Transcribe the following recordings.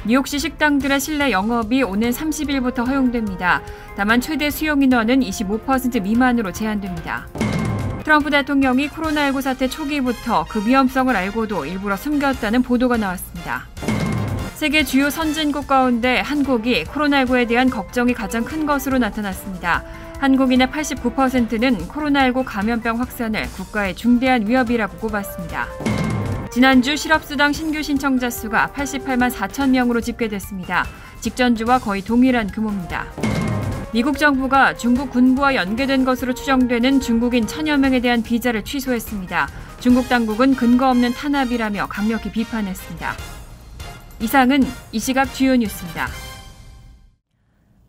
뉴욕시 식당들의 실내 영업이 오는 30일부터 허용됩니다. 다만 최대 수용 인원은 25% 미만으로 제한됩니다. 트럼프 대통령이 코로나19 사태 초기부터 그 위험성을 알고도 일부러 숨겼다는 보도가 나왔습니다. 세계 주요 선진국 가운데 한국이 코로나19에 대한 걱정이 가장 큰 것으로 나타났습니다. 한국인의 89%는 코로나19 감염병 확산을 국가의 중대한 위협이라고 꼽았습니다. 지난주 실업수당 신규 신청자 수가 88만 4천 명으로 집계됐습니다. 직전주와 거의 동일한 규모입니다. 미국 정부가 중국 군부와 연계된 것으로 추정되는 중국인 1,000여 명에 대한 비자를 취소했습니다. 중국 당국은 근거 없는 탄압이라며 강력히 비판했습니다. 이상은 이 시각 주요 뉴스입니다.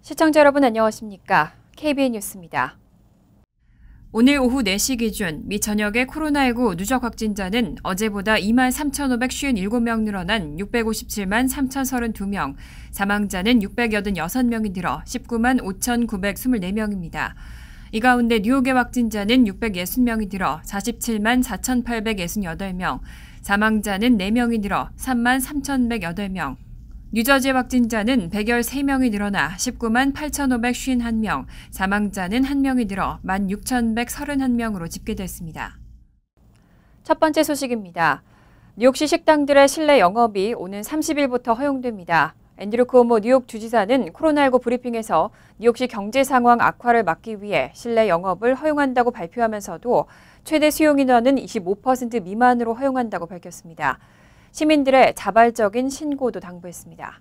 시청자 여러분 안녕하십니까? KBN 뉴스입니다. 오늘 오후 4시 기준 미 전역의 코로나19 누적 확진자는 어제보다 2만 3,557명 늘어난 657만 3,032명, 사망자는 686명이 늘어 19만 5,924명입니다. 이 가운데 뉴욕의 확진자는 660명이 늘어 47만 4,868명, 사망자는 4명이 늘어 3만 3,108명, 뉴저지의 확진자는 113명이 늘어나 19만 8,551명, 사망자는 1명이 늘어 16,131명으로 집계됐습니다. 첫 번째 소식입니다. 뉴욕시 식당들의 실내 영업이 오는 30일부터 허용됩니다. 앤드류 쿠오모 뉴욕 주지사는 코로나19 브리핑에서 뉴욕시 경제 상황 악화를 막기 위해 실내 영업을 허용한다고 발표하면서도 최대 수용 인원은 25% 미만으로 허용한다고 밝혔습니다. 시민들의 자발적인 신고도 당부했습니다.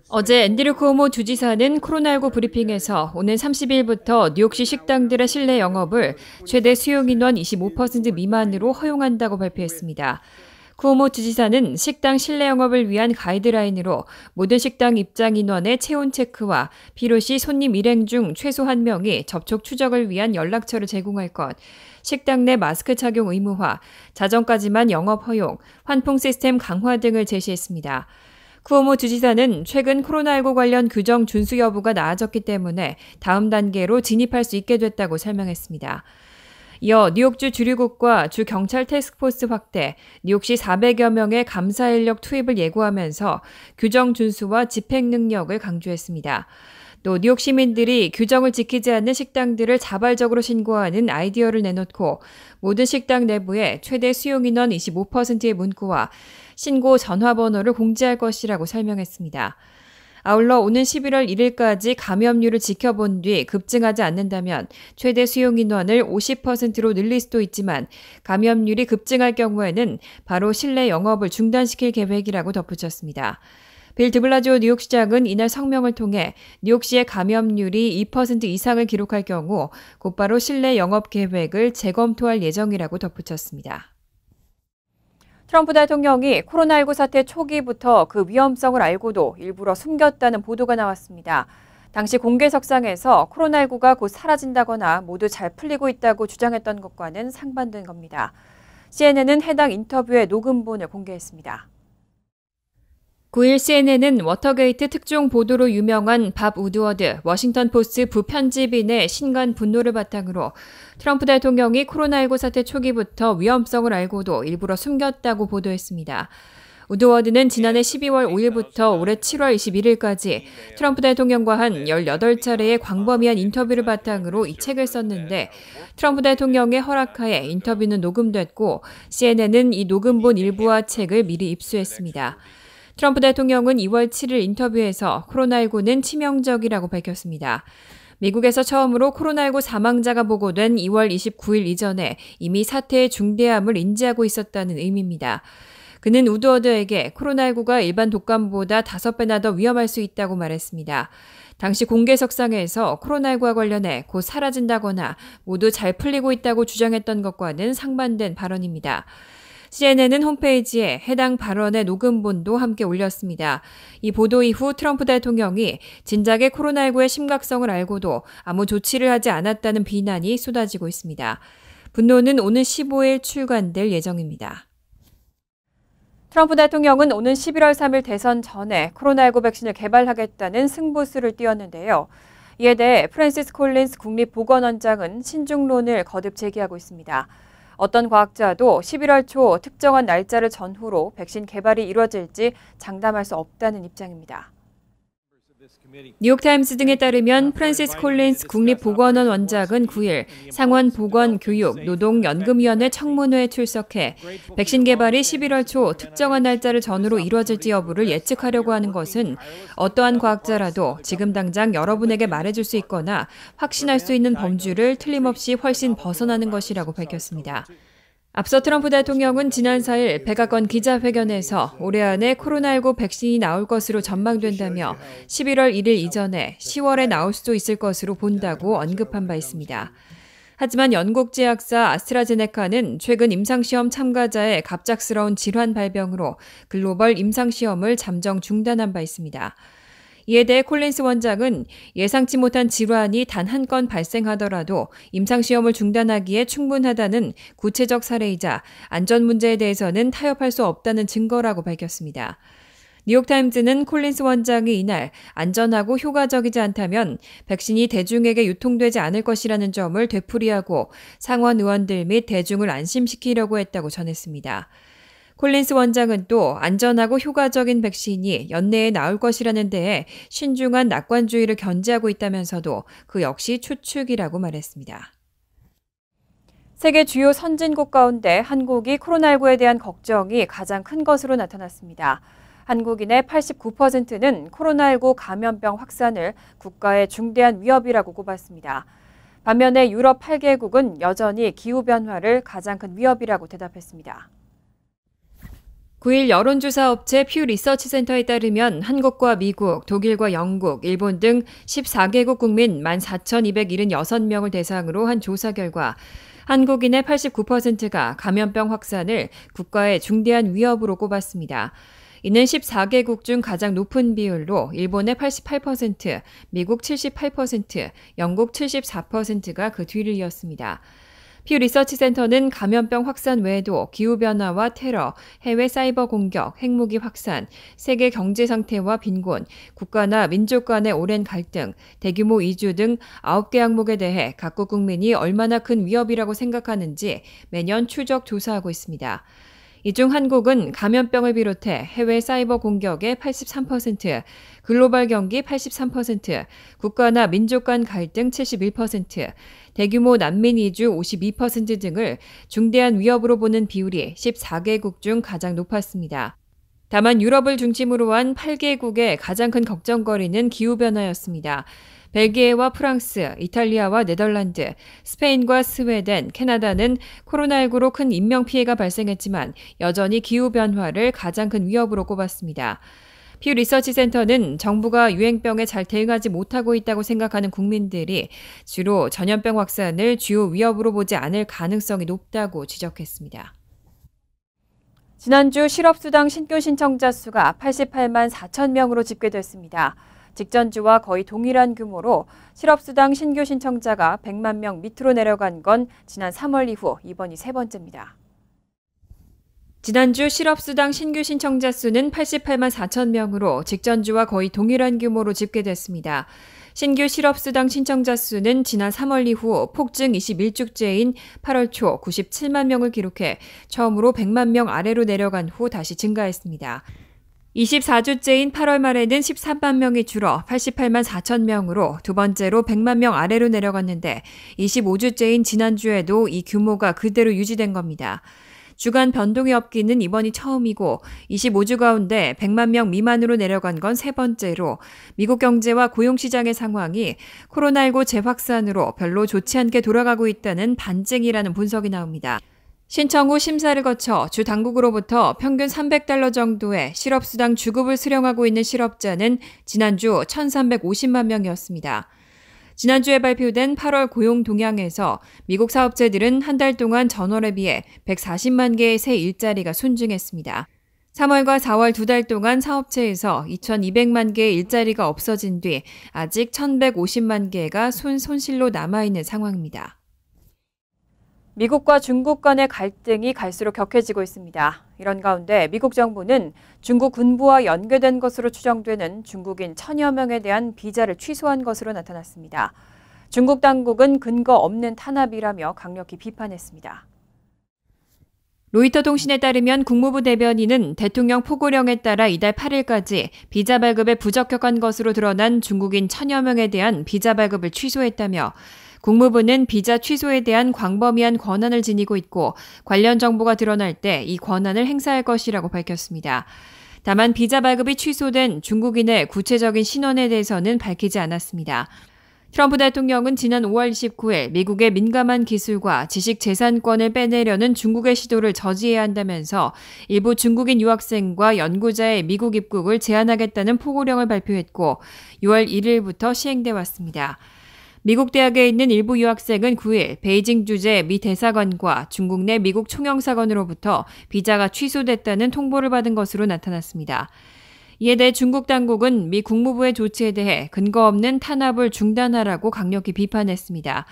어제 앤드류 쿠오모 주지사는 코로나19 브리핑에서 오는 30일부터 뉴욕시 식당들의 실내 영업을 최대 수용 인원 25% 미만으로 허용한다고 발표했습니다. 쿠오모 주지사는 식당 실내 영업을 위한 가이드라인으로 모든 식당 입장 인원의 체온 체크와 필요시 손님 일행 중 최소 1명이 접촉 추적을 위한 연락처를 제공할 것, 식당 내 마스크 착용 의무화, 자정까지만 영업 허용, 환풍 시스템 강화 등을 제시했습니다. 쿠오모 주지사는 최근 코로나19 관련 규정 준수 여부가 나아졌기 때문에 다음 단계로 진입할 수 있게 됐다고 설명했습니다. 이어 뉴욕주 주류국과 주 경찰 태스크포스 확대, 뉴욕시 400여 명의 감사 인력 투입을 예고하면서 규정 준수와 집행 능력을 강조했습니다. 또 뉴욕 시민들이 규정을 지키지 않는 식당들을 자발적으로 신고하는 아이디어를 내놓고 모든 식당 내부에 최대 수용 인원 25%의 문구와 신고 전화번호를 공지할 것이라고 설명했습니다. 아울러 오는 11월 1일까지 감염률을 지켜본 뒤 급증하지 않는다면 최대 수용 인원을 50%로 늘릴 수도 있지만 감염률이 급증할 경우에는 바로 실내 영업을 중단시킬 계획이라고 덧붙였습니다. 빌 드블라지오 뉴욕시장은 이날 성명을 통해 뉴욕시의 감염률이 2% 이상을 기록할 경우 곧바로 실내 영업 계획을 재검토할 예정이라고 덧붙였습니다. 트럼프 대통령이 코로나19 사태 초기부터 그 위험성을 알고도 일부러 숨겼다는 보도가 나왔습니다. 당시 공개석상에서 코로나19가 곧 사라진다거나 모두 잘 풀리고 있다고 주장했던 것과는 상반된 겁니다. CNN은 해당 인터뷰의 녹음본을 공개했습니다. 9일 CNN은 워터게이트 특종 보도로 유명한 밥 우드워드 워싱턴 포스트 부편집인의 신간 분노를 바탕으로 트럼프 대통령이 코로나19 사태 초기부터 위험성을 알고도 일부러 숨겼다고 보도했습니다. 우드워드는 지난해 12월 5일부터 올해 7월 21일까지 트럼프 대통령과 한 18차례의 광범위한 인터뷰를 바탕으로 이 책을 썼는데 트럼프 대통령의 허락하에 인터뷰는 녹음됐고 CNN은 이 녹음본 일부와 책을 미리 입수했습니다. 트럼프 대통령은 2월 7일 인터뷰에서 코로나19는 치명적이라고 밝혔습니다. 미국에서 처음으로 코로나19 사망자가 보고된 2월 29일 이전에 이미 사태의 중대함을 인지하고 있었다는 의미입니다. 그는 우드워드에게 코로나19가 일반 독감보다 5배나 더 위험할 수 있다고 말했습니다. 당시 공개석상에서 코로나19와 관련해 곧 사라진다거나 모두 잘 풀리고 있다고 주장했던 것과는 상반된 발언입니다. CNN은 홈페이지에 해당 발언의 녹음본도 함께 올렸습니다. 이 보도 이후 트럼프 대통령이 진작에 코로나19의 심각성을 알고도 아무 조치를 하지 않았다는 비난이 쏟아지고 있습니다. 분노는 오는 15일 출간될 예정입니다. 트럼프 대통령은 오는 11월 3일 대선 전에 코로나19 백신을 개발하겠다는 승부수를 띄웠는데요. 이에 대해 프랜시스 콜린스 국립보건원장은 신중론을 거듭 제기하고 있습니다. 어떤 과학자도 11월 초 특정한 날짜를 전후로 백신 개발이 이뤄질지 장담할 수 없다는 입장입니다. 뉴욕타임스 등에 따르면 프랜시스 콜린스 국립보건원 원장은 9일 상원 보건교육노동연금위원회 청문회에 출석해 백신 개발이 11월 초 특정한 날짜를 전후로 이루어질지 여부를 예측하려고 하는 것은 어떠한 과학자라도 지금 당장 여러분에게 말해줄 수 있거나 확신할 수 있는 범주를 틀림없이 훨씬 벗어나는 것이라고 밝혔습니다. 앞서 트럼프 대통령은 지난 4일 백악관 기자회견에서 올해 안에 코로나19 백신이 나올 것으로 전망된다며 11월 1일 이전에 10월에 나올 수도 있을 것으로 본다고 언급한 바 있습니다. 하지만 영국 제약사 아스트라제네카는 최근 임상시험 참가자의 갑작스러운 질환 발병으로 글로벌 임상시험을 잠정 중단한 바 있습니다. 이에 대해 콜린스 원장은 예상치 못한 질환이 단 한 건 발생하더라도 임상시험을 중단하기에 충분하다는 구체적 사례이자 안전 문제에 대해서는 타협할 수 없다는 증거라고 밝혔습니다. 뉴욕타임즈는 콜린스 원장이 이날 안전하고 효과적이지 않다면 백신이 대중에게 유통되지 않을 것이라는 점을 되풀이하고 상원 의원들 및 대중을 안심시키려고 했다고 전했습니다. 콜린스 원장은 또 안전하고 효과적인 백신이 연내에 나올 것이라는 데에 신중한 낙관주의를 견지하고 있다면서도 그 역시 추측이라고 말했습니다. 세계 주요 선진국 가운데 한국이 코로나19에 대한 걱정이 가장 큰 것으로 나타났습니다. 한국인의 89%는 코로나19 감염병 확산을 국가의 중대한 위협이라고 꼽았습니다. 반면에 유럽 8개국은 여전히 기후변화를 가장 큰 위협이라고 대답했습니다. 9일 여론조사 업체 퓨 리서치 센터에 따르면 한국과 미국, 독일과 영국, 일본 등 14개국 국민 14,276명을 대상으로 한 조사 결과 한국인의 89%가 감염병 확산을 국가의 중대한 위협으로 꼽았습니다. 이는 14개국 중 가장 높은 비율로 일본의 88%, 미국 78%, 영국 74%가 그 뒤를 이었습니다. 퓨 리서치 센터는 감염병 확산 외에도 기후변화와 테러, 해외 사이버 공격, 핵무기 확산, 세계 경제 상태와 빈곤, 국가나 민족 간의 오랜 갈등, 대규모 이주 등 9개 항목에 대해 각국 국민이 얼마나 큰 위협이라고 생각하는지 매년 추적 조사하고 있습니다. 이 중 한국은 감염병을 비롯해 해외 사이버 공격의 83%, 글로벌 경기 83%, 국가나 민족 간 갈등 71%, 대규모 난민 이주 52% 등을 중대한 위협으로 보는 비율이 14개국 중 가장 높았습니다. 다만 유럽을 중심으로 한 8개국의 가장 큰 걱정거리는 기후변화였습니다. 벨기에와 프랑스, 이탈리아와 네덜란드, 스페인과 스웨덴, 캐나다는 코로나19로 큰 인명피해가 발생했지만 여전히 기후변화를 가장 큰 위협으로 꼽았습니다. 퓨 리서치 센터는 정부가 유행병에 잘 대응하지 못하고 있다고 생각하는 국민들이 주로 전염병 확산을 주요 위협으로 보지 않을 가능성이 높다고 지적했습니다. 지난주 실업수당 신규 신청자 수가 88만 4천 명으로 집계됐습니다. 직전주와 거의 동일한 규모로 실업수당 신규 신청자가 100만 명 밑으로 내려간 건 지난 3월 이후 이번이 세 번째입니다. 지난주 실업수당 신규 신청자 수는 88만 4천 명으로 직전주와 거의 동일한 규모로 집계됐습니다. 신규 실업수당 신청자 수는 지난 3월 이후 폭증 21주째인 8월 초 97만 명을 기록해 처음으로 100만 명 아래로 내려간 후 다시 증가했습니다. 24주째인 8월 말에는 13만 명이 줄어 88만 4천 명으로 두 번째로 100만 명 아래로 내려갔는데 25주째인 지난주에도 이 규모가 그대로 유지된 겁니다. 주간 변동이 없기는 이번이 처음이고 25주 가운데 100만 명 미만으로 내려간 건 세 번째로 미국 경제와 고용시장의 상황이 코로나19 재확산으로 별로 좋지 않게 돌아가고 있다는 반증이라는 분석이 나옵니다. 신청 후 심사를 거쳐 주 당국으로부터 평균 $300 정도의 실업수당 주급을 수령하고 있는 실업자는 지난주 1,350만 명이었습니다. 지난주에 발표된 8월 고용 동향에서 미국 사업체들은 한 달 동안 전월에 비해 140만 개의 새 일자리가 순증했습니다. 3월과 4월 두 달 동안 사업체에서 2,200만 개의 일자리가 없어진 뒤 아직 1,150만 개가 손실로 남아있는 상황입니다. 미국과 중국 간의 갈등이 갈수록 격해지고 있습니다. 이런 가운데 미국 정부는 중국 군부와 연계된 것으로 추정되는 중국인 1,000여 명에 대한 비자를 취소한 것으로 나타났습니다. 중국 당국은 근거 없는 탄압이라며 강력히 비판했습니다. 로이터 통신에 따르면 국무부 대변인은 대통령 포고령에 따라 이달 8일까지 비자 발급에 부적격한 것으로 드러난 중국인 1000여 명에 대한 비자 발급을 취소했다며 국무부는 비자 취소에 대한 광범위한 권한을 지니고 있고 관련 정보가 드러날 때 이 권한을 행사할 것이라고 밝혔습니다. 다만 비자 발급이 취소된 중국인의 구체적인 신원에 대해서는 밝히지 않았습니다. 트럼프 대통령은 지난 5월 29일 미국의 민감한 기술과 지식 재산권을 빼내려는 중국의 시도를 저지해야 한다면서 일부 중국인 유학생과 연구자의 미국 입국을 제한하겠다는 포고령을 발표했고 6월 1일부터 시행돼 왔습니다. 미국 대학에 있는 일부 유학생은 9일 베이징 주재 미 대사관과 중국 내 미국 총영사관으로부터 비자가 취소됐다는 통보를 받은 것으로 나타났습니다. 이에 대해 중국 당국은 미 국무부의 조치에 대해 근거 없는 탄압을 중단하라고 강력히 비판했습니다.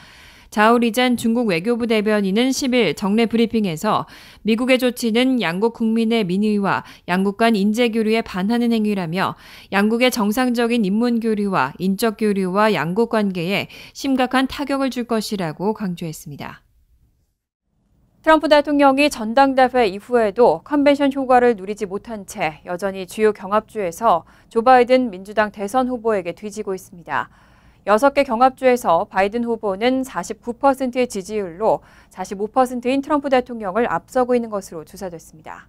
자오리잔 중국 외교부 대변인은 10일 정례 브리핑에서 미국의 조치는 양국 국민의 민의와 양국 간 인재교류에 반하는 행위라며 양국의 정상적인 인문교류와 인적교류와 양국 관계에 심각한 타격을 줄 것이라고 강조했습니다. 트럼프 대통령이 전당대회 이후에도 컨벤션 효과를 누리지 못한 채 여전히 주요 경합주에서 조 바이든 민주당 대선 후보에게 뒤지고 있습니다. 6개 경합주에서 바이든 후보는 49%의 지지율로 45%인 트럼프 대통령을 앞서고 있는 것으로 조사됐습니다.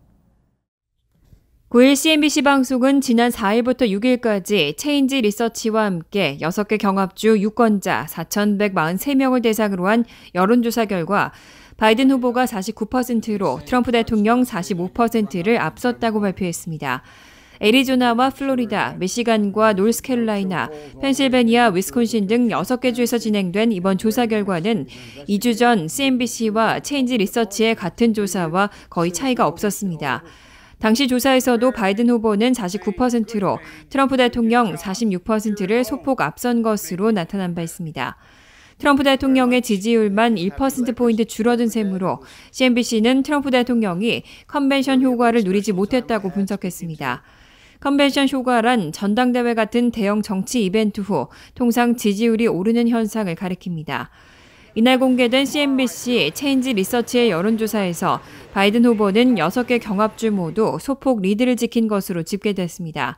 9일 CNBC 방송은 지난 4일부터 6일까지 체인지 리서치와 함께 6개 경합주 유권자 4,143명을 대상으로 한 여론조사 결과 바이든 후보가 49%로 트럼프 대통령 45%를 앞섰다고 발표했습니다. 애리조나와 플로리다, 미시간과 노스캐롤라이나, 펜실베니아, 위스콘신 등 6개 주에서 진행된 이번 조사 결과는 2주 전 CNBC와 체인지 리서치의 같은 조사와 거의 차이가 없었습니다. 당시 조사에서도 바이든 후보는 49%로 트럼프 대통령 46%를 소폭 앞선 것으로 나타난 바 있습니다. 트럼프 대통령의 지지율만 1%포인트 줄어든 셈으로 CNBC는 트럼프 대통령이 컨벤션 효과를 누리지 못했다고 분석했습니다. 컨벤션 효과란 전당대회 같은 대형 정치 이벤트 후 통상 지지율이 오르는 현상을 가리킵니다. 이날 공개된 CNBC 체인지 리서치의 여론조사에서 바이든 후보는 6개 경합주 모두 소폭 리드를 지킨 것으로 집계됐습니다.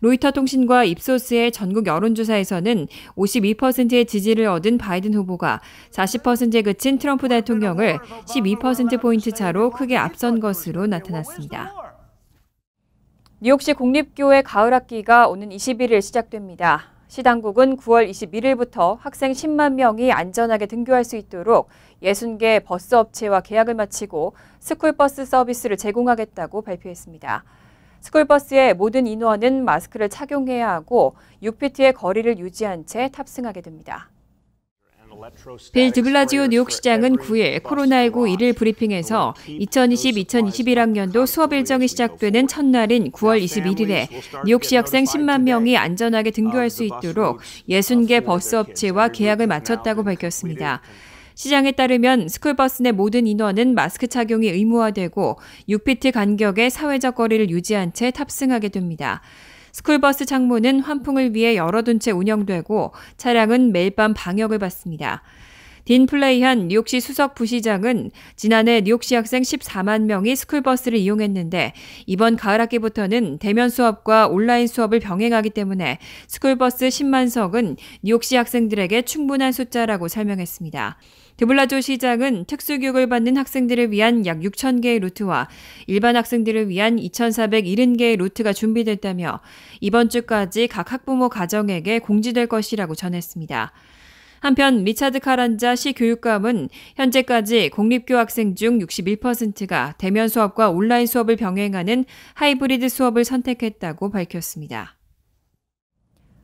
로이터 통신과 입소스의 전국 여론조사에서는 52%의 지지를 얻은 바이든 후보가 40%에 그친 트럼프 대통령을 12%포인트 차로 크게 앞선 것으로 나타났습니다. 뉴욕시 공립교회 가을학기가 오는 21일 시작됩니다. 시 당국은 9월 21일부터 학생 10만 명이 안전하게 등교할 수 있도록 60개 버스 업체와 계약을 마치고 스쿨버스 서비스를 제공하겠다고 발표했습니다. 스쿨버스의 모든 인원은 마스크를 착용해야 하고 6피트의 거리를 유지한 채 탑승하게 됩니다. 빌 드블라지오 뉴욕시장은 9일 코로나19 1일 브리핑에서 2020-2021학년도 수업 일정이 시작되는 첫날인 9월 21일에 뉴욕시 학생 10만 명이 안전하게 등교할 수 있도록 60개 버스 업체와 계약을 마쳤다고 밝혔습니다. 시장에 따르면 스쿨버스 내 모든 인원은 마스크 착용이 의무화되고 6피트 간격의 사회적 거리를 유지한 채 탑승하게 됩니다. 스쿨버스 창문은 환풍을 위해 열어둔 채 운영되고 차량은 매일 밤 방역을 받습니다. 딘 플레이한 뉴욕시 수석 부시장은 지난해 뉴욕시 학생 14만 명이 스쿨버스를 이용했는데 이번 가을학기부터는 대면 수업과 온라인 수업을 병행하기 때문에 스쿨버스 10만 석은 뉴욕시 학생들에게 충분한 숫자라고 설명했습니다. 드블라조 시장은 특수교육을 받는 학생들을 위한 약 6천 개의 루트와 일반 학생들을 위한 2,470개의 루트가 준비됐다며 이번 주까지 각 학부모 가정에게 공지될 것이라고 전했습니다. 한편 리차드 카란자 시 교육감은 현재까지 공립교 학생 중 61%가 대면 수업과 온라인 수업을 병행하는 하이브리드 수업을 선택했다고 밝혔습니다.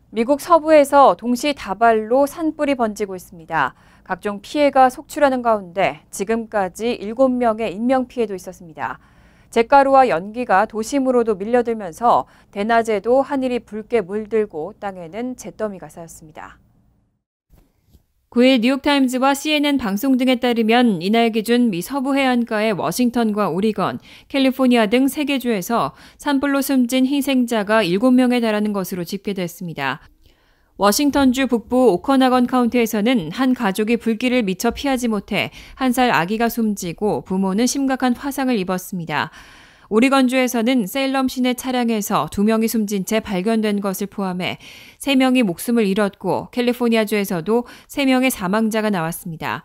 미국 서부에서 동시다발로 산불이 번지고 있습니다. 각종 피해가 속출하는 가운데 지금까지 7명의 인명피해도 있었습니다. 잿가루와 연기가 도심으로도 밀려들면서 대낮에도 하늘이 붉게 물들고 땅에는 잿더미가 쌓였습니다. 9일 뉴욕타임즈와 CNN 방송 등에 따르면 이날 기준 미 서부 해안가의 워싱턴과 오리건, 캘리포니아 등 3개 주에서 산불로 숨진 희생자가 7명에 달하는 것으로 집계됐습니다. 워싱턴주 북부 오커나건 카운티에서는 한 가족이 불길을 미처 피하지 못해 1살 아기가 숨지고 부모는 심각한 화상을 입었습니다. 오리건주에서는 셀럼 시내 차량에서 2명이 숨진 채 발견된 것을 포함해 3명이 목숨을 잃었고 캘리포니아주에서도 3명의 사망자가 나왔습니다.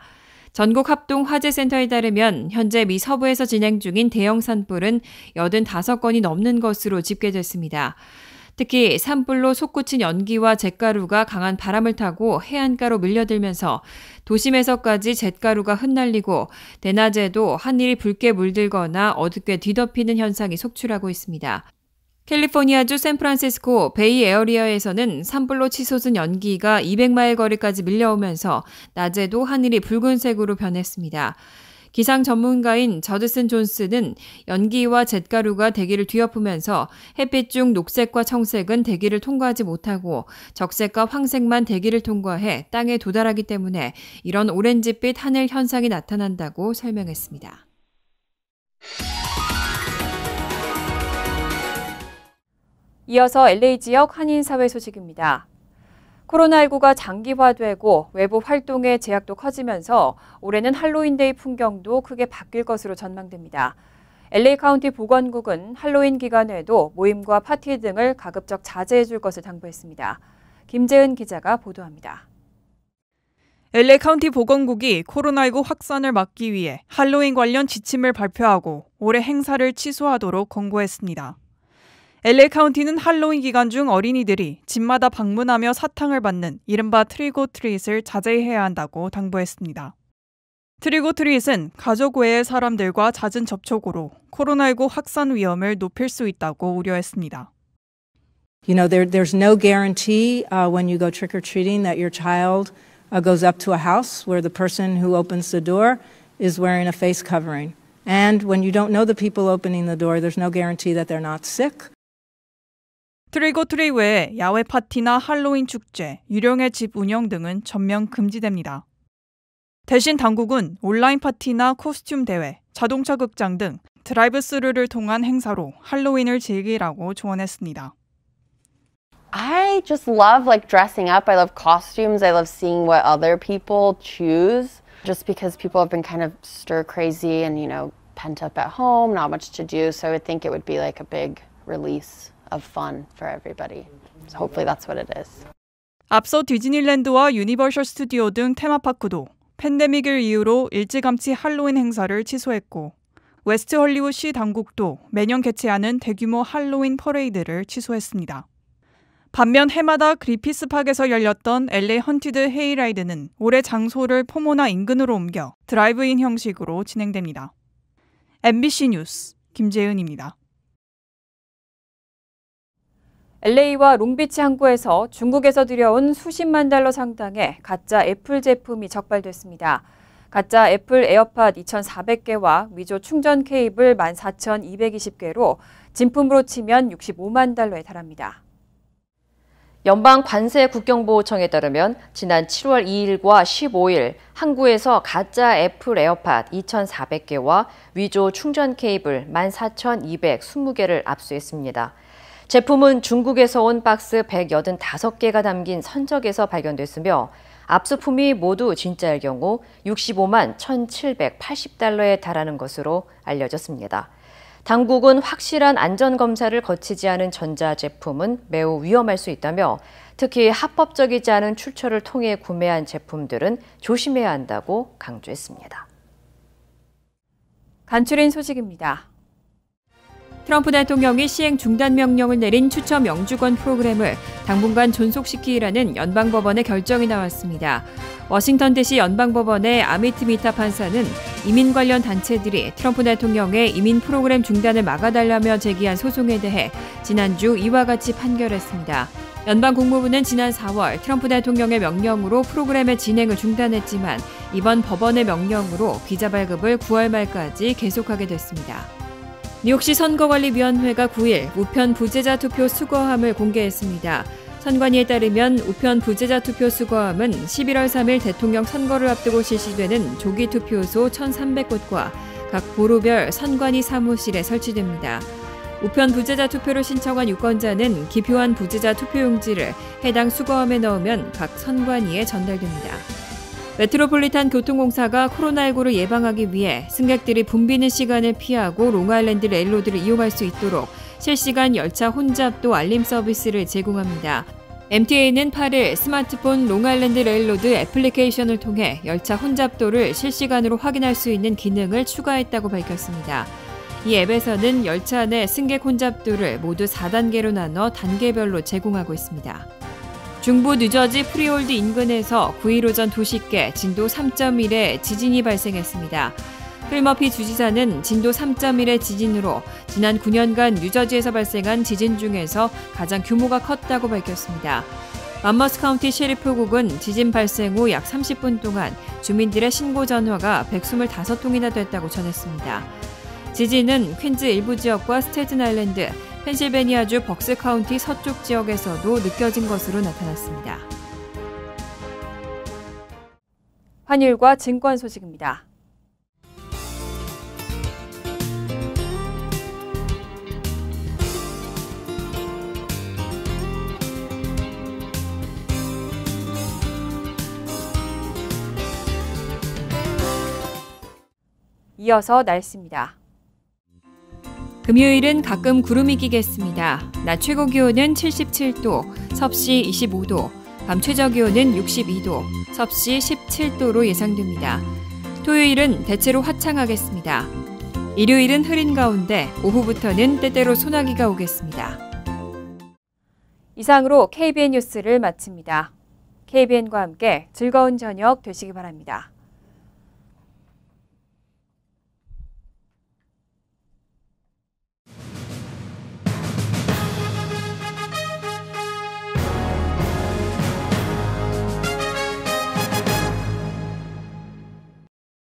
전국 합동 화재센터에 따르면 현재 미 서부에서 진행 중인 대형 산불은 85건이 넘는 것으로 집계됐습니다. 특히 산불로 솟구친 연기와 잿가루가 강한 바람을 타고 해안가로 밀려들면서 도심에서까지 잿가루가 흩날리고 대낮에도 하늘이 붉게 물들거나 어둡게 뒤덮이는 현상이 속출하고 있습니다. 캘리포니아주 샌프란시스코 베이 에어리어에서는 산불로 치솟은 연기가 200마일 거리까지 밀려오면서 낮에도 하늘이 붉은색으로 변했습니다. 기상 전문가인 저드슨 존스는 연기와 잿가루가 대기를 뒤엎으면서 햇빛 중 녹색과 청색은 대기를 통과하지 못하고 적색과 황색만 대기를 통과해 땅에 도달하기 때문에 이런 오렌지빛 하늘 현상이 나타난다고 설명했습니다. 이어서 LA 지역 한인사회 소식입니다. 코로나19가 장기화되고 외부 활동의 제약도 커지면서 올해는 할로윈데이 풍경도 크게 바뀔 것으로 전망됩니다. LA 카운티 보건국은 할로윈 기간에도 모임과 파티 등을 가급적 자제해 줄 것을 당부했습니다. 김재은 기자가 보도합니다. LA 카운티 보건국이 코로나19 확산을 막기 위해 할로윈 관련 지침을 발표하고 올해 행사를 취소하도록 권고했습니다. LA 카운티는 할로윈 기간 중 어린이들이 집마다 방문하며 사탕을 받는 이른바 트릭 오 트릿을 자제해야 한다고 당부했습니다. 트릭 오 트릿은 가족 외의 사람들과 잦은 접촉으로 코로나19 확산 위험을 높일 수 있다고 우려했습니다. You know, there's no guarantee when you go trick-or-treating that your child goes up to a house where the person who opens the door is wearing a face covering. And when you don't know the people opening the door, there's no guarantee that they're not sick. 트릭 오 트릿 외에 야외 파티나 할로윈 축제, 유령의 집 운영 등은 전면 금지됩니다. 대신 당국은 온라인 파티나 코스튬 대회, 자동차 극장 등 드라이브 스루를 통한 행사로 할로윈을 즐기라고 조언했습니다. I just love dressing up. I love costumes. I love seeing what other people choose. Just because people have been kind of stir crazy and, pent up at home, not much to do. So I would think it would be like a big release of fun for everybody. So hopefully that's what it is. 앞서 디즈니랜드와 유니버셜 스튜디오 등 테마파크도 팬데믹을 이유로 일찌감치 할로윈 행사를 취소했고 웨스트 헐리우드시 당국도 매년 개최하는 대규모 할로윈 퍼레이드를 취소했습니다. 반면 해마다 그리피스 팍에서 열렸던 LA 헌티드 헤이라이드는 올해 장소를 포모나 인근으로 옮겨 드라이브인 형식으로 진행됩니다. MBC 뉴스 김재은입니다. LA와 롱비치 항구에서 중국에서 들여온 수십만 달러 상당의 가짜 애플 제품이 적발됐습니다. 가짜 애플 에어팟 2,400개와 위조 충전 케이블 14,220개로 진품으로 치면 65만 달러에 달합니다. 연방 관세 국경보호청에 따르면 지난 7월 2일과 15일 항구에서 가짜 애플 에어팟 2,400개와 위조 충전 케이블 14,220개를 압수했습니다. 제품은 중국에서 온 박스 185개가 담긴 선적에서 발견됐으며 압수품이 모두 진짜일 경우 65만 1,780달러에 달하는 것으로 알려졌습니다. 당국은 확실한 안전검사를 거치지 않은 전자제품은 매우 위험할 수 있다며 특히 합법적이지 않은 출처를 통해 구매한 제품들은 조심해야 한다고 강조했습니다. 간추린 소식입니다. 트럼프 대통령이 시행 중단 명령을 내린 추첨 영주권 프로그램을 당분간 존속시키라는 연방법원의 결정이 나왔습니다. 워싱턴 DC 연방법원의 아미트 미타 판사는 이민 관련 단체들이 트럼프 대통령의 이민 프로그램 중단을 막아달라며 제기한 소송에 대해 지난주 이와 같이 판결했습니다. 연방 국무부는 지난 4월 트럼프 대통령의 명령으로 프로그램의 진행을 중단했지만 이번 법원의 명령으로 비자 발급을 9월 말까지 계속하게 됐습니다. 뉴욕시 선거관리위원회가 9일 우편 부재자 투표 수거함을 공개했습니다. 선관위에 따르면 우편 부재자 투표 수거함은 11월 3일 대통령 선거를 앞두고 실시되는 조기 투표소 1,300곳과 각 보로별 선관위 사무실에 설치됩니다. 우편 부재자 투표를 신청한 유권자는 기표한 부재자 투표용지를 해당 수거함에 넣으면 각 선관위에 전달됩니다. 메트로폴리탄 교통공사가 코로나19를 예방하기 위해 승객들이 붐비는 시간을 피하고 롱아일랜드 레일로드를 이용할 수 있도록 실시간 열차 혼잡도 알림 서비스를 제공합니다. MTA는 8일 스마트폰 롱아일랜드 레일로드 애플리케이션을 통해 열차 혼잡도를 실시간으로 확인할 수 있는 기능을 추가했다고 밝혔습니다. 이 앱에서는 열차 내 승객 혼잡도를 모두 4단계로 나눠 단계별로 제공하고 있습니다. 중부 뉴저지 프리홀드 인근에서 9일 오전 2시께 진도 3.1의 지진이 발생했습니다. 필 머피 주지사는 진도 3.1의 지진으로 지난 9년간 뉴저지에서 발생한 지진 중에서 가장 규모가 컸다고 밝혔습니다. 맘머스 카운티 셰리프국은 지진 발생 후 약 30분 동안 주민들의 신고 전화가 125통이나 됐다고 전했습니다. 지진은 퀸즈 일부 지역과 스테튼 아일랜드, 펜실베니아주 벅스 카운티 서쪽 지역에서도 느껴진 것으로 나타났습니다. 환율과 증권 소식입니다. 이어서 날씨입니다. 금요일은 가끔 구름이 끼겠습니다. 낮 최고 기온은 77도, 섭씨 25도, 밤 최저 기온은 62도, 섭씨 17도로 예상됩니다. 토요일은 대체로 화창하겠습니다. 일요일은 흐린 가운데 오후부터는 때때로 소나기가 오겠습니다. 이상으로 KBN 뉴스를 마칩니다. KBN과 함께 즐거운 저녁 되시기 바랍니다.